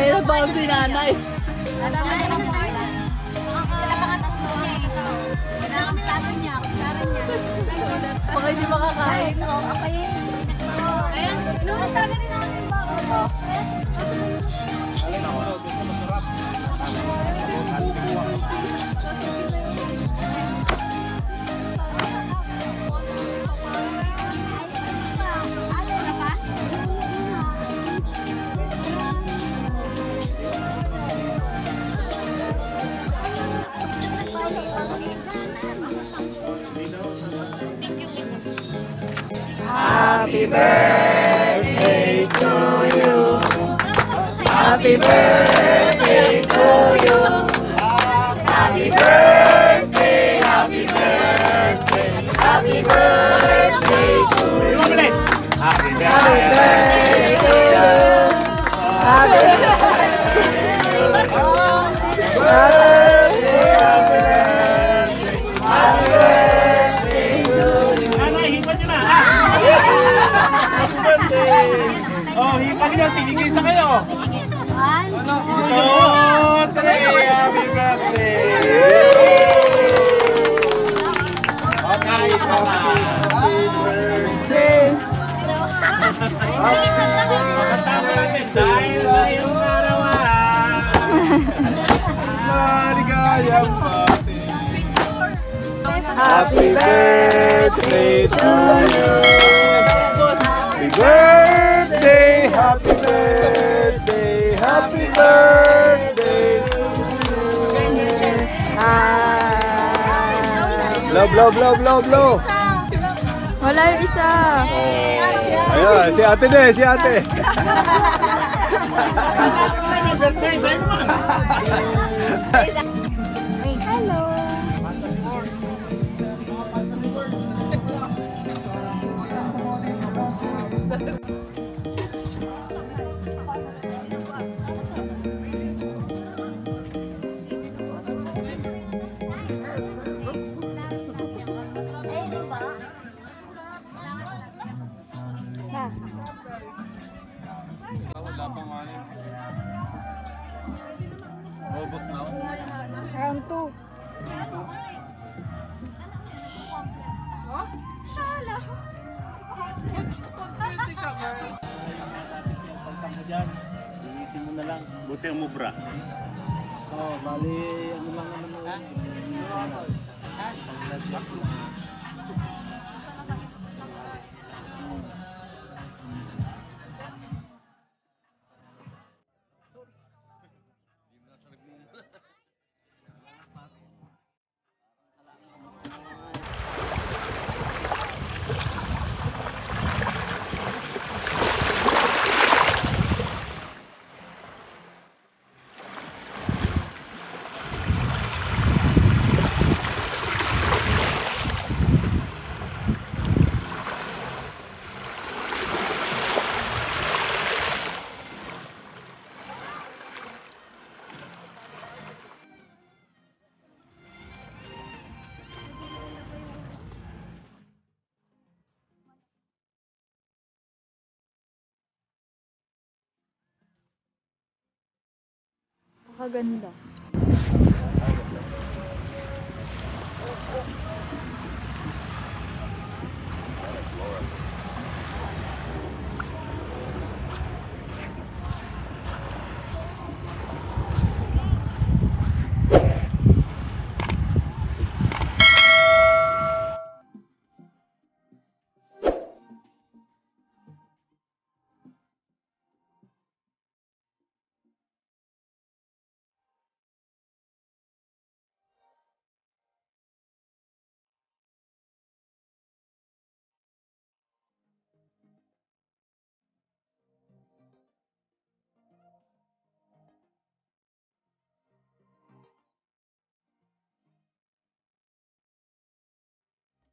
Kaya ba si nanay? Nadama na lang mo kayo. Sila mga tatlo niya ito. Wala kami lato niya. Kusaran niya. Baka hindi makakain. Ayan. Inuman talaga din namin ba? Alin ako, gusto masarap. Happy birthday to you. Happy birthday to you. Happy birthday, happy birthday, happy birthday to you. Happy Birthday to you. Happy Oh, hipan nyo, tigigisa kayo. One. Oh, three, happy birthday. Okay, happy birthday. Kasama natin dahil sa iyong karawan. Maligayang pati. Happy birthday to you. Happy birthday, happy birthday, happy birthday to you. Blow. Wala yung isa. Ayun, si ate din, si ate. Hello. Wala pang ano. Robot na. Round 2. Pagtang mo dyan, linisin mo na lang. Buti ang mubra. Oo, bali ano lang naman yun. Nakaganda.